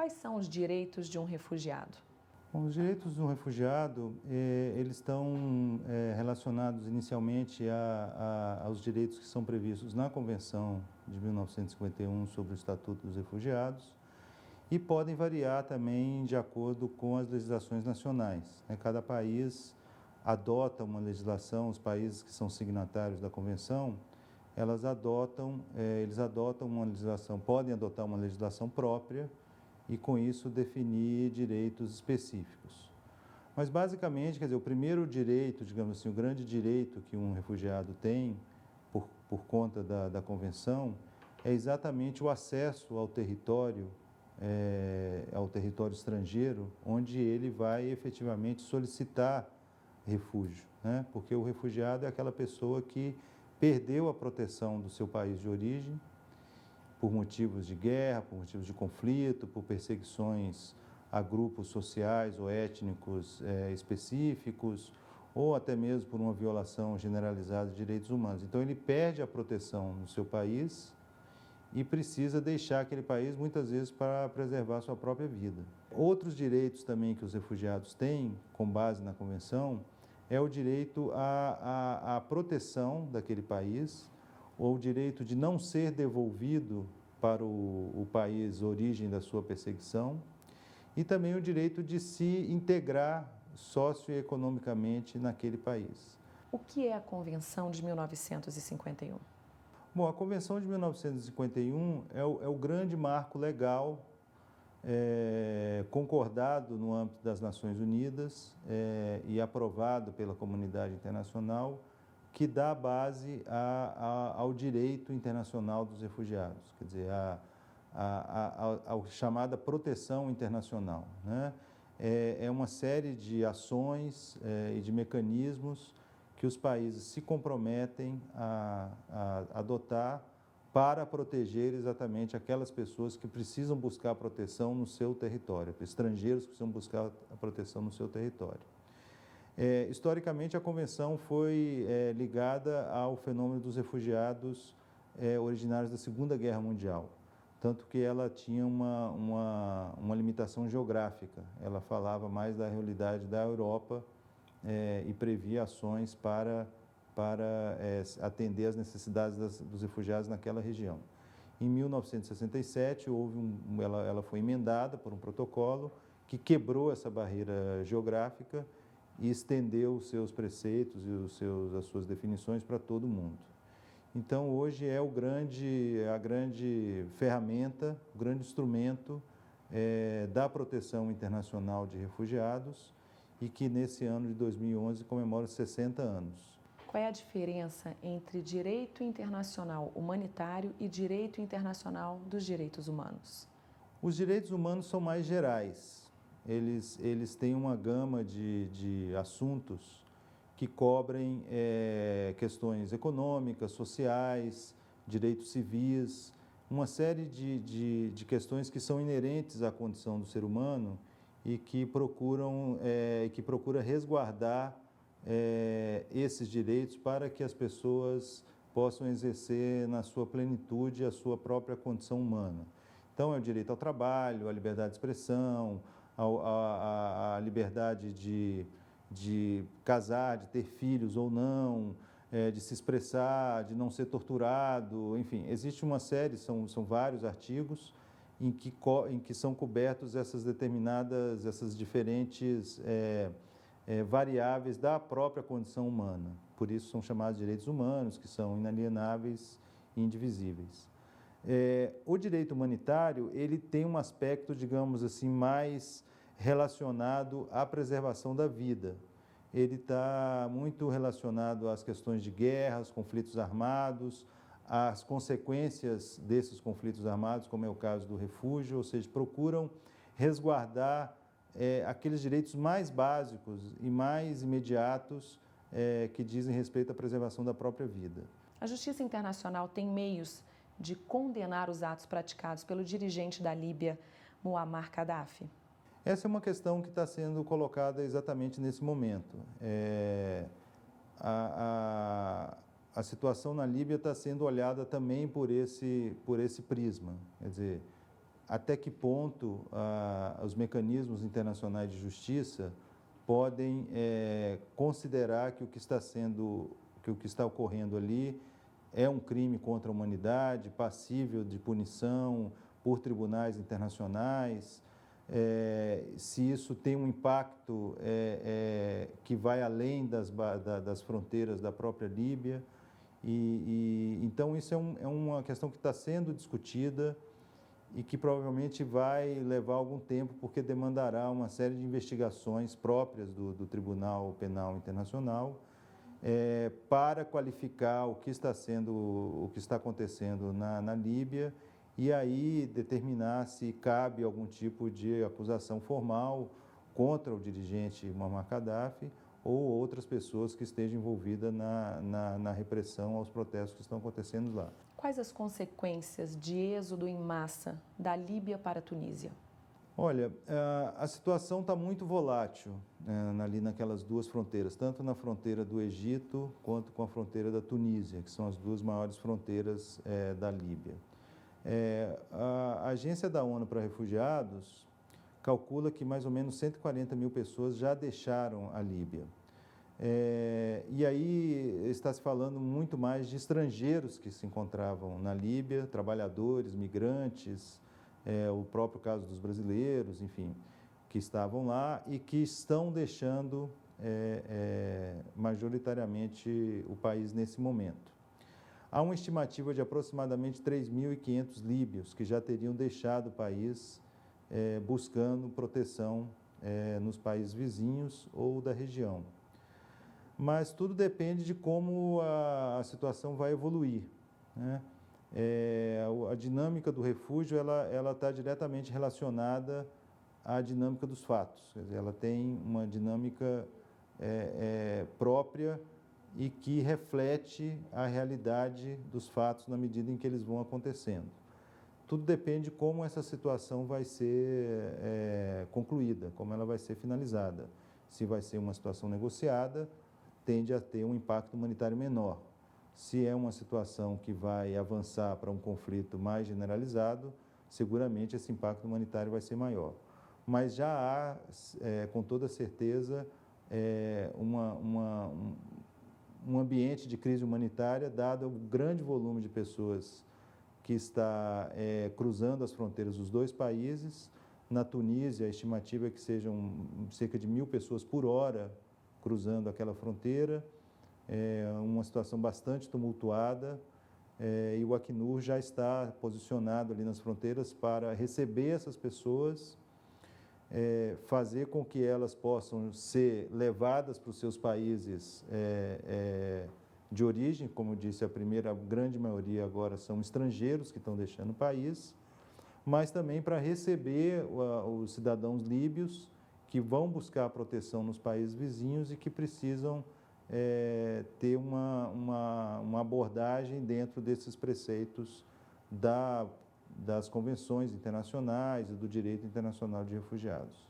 Quais são os direitos de um refugiado? Bom, os direitos do refugiado, eles estão relacionados inicialmente aos direitos que são previstos na Convenção de 1951 sobre o Estatuto dos Refugiados e podem variar também de acordo com as legislações nacionais, né? Cada país adota uma legislação, os países que são signatários da Convenção, eles adotam uma legislação, podem adotar uma legislação própria e, com isso, definir direitos específicos. Mas, basicamente, quer dizer, o primeiro direito, digamos assim, o grande direito que um refugiado tem, por conta da Convenção, é exatamente o acesso ao território estrangeiro, onde ele vai efetivamente solicitar refúgio, né? Porque o refugiado é aquela pessoa que perdeu a proteção do seu país de origem, por motivos de guerra, por motivos de conflito, por perseguições a grupos sociais ou étnicos específicos, ou até mesmo por uma violação generalizada de direitos humanos. Então, ele perde a proteção no seu país e precisa deixar aquele país, muitas vezes, para preservar sua própria vida. Outros direitos também que os refugiados têm, com base na Convenção, é o direito à proteção daquele país, ou o direito de não ser devolvido para o país origem da sua perseguição, e também o direito de se integrar socioeconomicamente naquele país. O que é a Convenção de 1951? Bom, a Convenção de 1951 é o grande marco legal concordado no âmbito das Nações Unidas e aprovado pela comunidade internacional, que dá base ao direito internacional dos refugiados, quer dizer, a chamada proteção internacional, né? É uma série de ações e de mecanismos que os países se comprometem a adotar para proteger exatamente aquelas pessoas que precisam buscar proteção no seu território, estrangeiros que precisam buscar a proteção no seu território. Historicamente, a Convenção foi ligada ao fenômeno dos refugiados originários da Segunda Guerra Mundial, tanto que ela tinha uma limitação geográfica. Ela falava mais da realidade da Europa e previa ações para atender às necessidades dos refugiados naquela região. Em 1967, ela foi emendada por um protocolo que quebrou essa barreira geográfica e estendeu os seus preceitos e as suas definições para todo mundo. Então, hoje é a grande ferramenta, o grande instrumento da proteção internacional de refugiados e que, nesse ano de 2011, comemora 60 anos. Qual é a diferença entre direito internacional humanitário e direito internacional dos direitos humanos? Os direitos humanos são mais gerais. Eles têm uma gama de assuntos que cobrem questões econômicas, sociais, direitos civis, uma série de questões que são inerentes à condição do ser humano e que procura resguardar esses direitos para que as pessoas possam exercer na sua plenitude a sua própria condição humana. Então, é o direito ao trabalho, à liberdade de expressão, a liberdade de casar, de ter filhos ou não, de se expressar, de não ser torturado, enfim, existe uma série, são vários artigos em que são cobertos essas diferentes variáveis da própria condição humana. Por isso são chamados direitos humanos, que são inalienáveis e indivisíveis. O direito humanitário, ele tem um aspecto, digamos assim, mais relacionado à preservação da vida. Ele está muito relacionado às questões de guerras, conflitos armados, às consequências desses conflitos armados, como é o caso do refúgio, ou seja, procuram resguardar aqueles direitos mais básicos e mais imediatos que dizem respeito à preservação da própria vida. A Justiça Internacional tem meios de condenar os atos praticados pelo dirigente da Líbia, Muammar Gaddafi? Essa é uma questão que está sendo colocada exatamente nesse momento. A situação na Líbia está sendo olhada também por esse prisma. Quer dizer, até que ponto os mecanismos internacionais de justiça podem considerar que o que está ocorrendo ali é um crime contra a humanidade, passível de punição por tribunais internacionais, se isso tem um impacto que vai além das fronteiras da própria Líbia. Então, isso é uma questão que está sendo discutida e que provavelmente vai levar algum tempo, porque demandará uma série de investigações próprias do Tribunal Penal Internacional para qualificar o que está acontecendo na Líbia e aí determinar se cabe algum tipo de acusação formal contra o dirigente Muammar Gaddafi ou outras pessoas que estejam envolvidas na repressão aos protestos que estão acontecendo lá. Quais as consequências de êxodo em massa da Líbia para a Tunísia? Olha, a situação está muito volátil ali naquelas duas fronteiras, tanto na fronteira do Egito quanto com a fronteira da Tunísia, que são as duas maiores fronteiras da Líbia. A Agência da ONU para Refugiados calcula que mais ou menos 140 mil pessoas já deixaram a Líbia. E aí está se falando muito mais de estrangeiros que se encontravam na Líbia, trabalhadores, migrantes, o próprio caso dos brasileiros, enfim, que estavam lá e que estão deixando majoritariamente o país nesse momento. Há uma estimativa de aproximadamente 3.500 líbios que já teriam deixado o país buscando proteção nos países vizinhos ou da região. Mas tudo depende de como a situação vai evoluir, né? A dinâmica do refúgio ela está diretamente relacionada à dinâmica dos fatos. Quer dizer, ela tem uma dinâmica própria e que reflete a realidade dos fatos na medida em que eles vão acontecendo. Tudo depende de como essa situação vai ser concluída, como ela vai ser finalizada. Se vai ser uma situação negociada, tende a ter um impacto humanitário menor. Se é uma situação que vai avançar para um conflito mais generalizado, seguramente esse impacto humanitário vai ser maior. Mas já há, com toda certeza, um ambiente de crise humanitária, dado o grande volume de pessoas que está cruzando as fronteiras dos dois países. Na Tunísia, a estimativa é que sejam cerca de 1.000 pessoas por hora cruzando aquela fronteira, uma situação bastante tumultuada, e o Acnur já está posicionado ali nas fronteiras para receber essas pessoas, fazer com que elas possam ser levadas para os seus países de origem. Como disse, a grande maioria agora são estrangeiros que estão deixando o país, mas também para receber os cidadãos líbios que vão buscar proteção nos países vizinhos e que precisam ter uma abordagem dentro desses preceitos das convenções internacionais e do direito internacional de refugiados.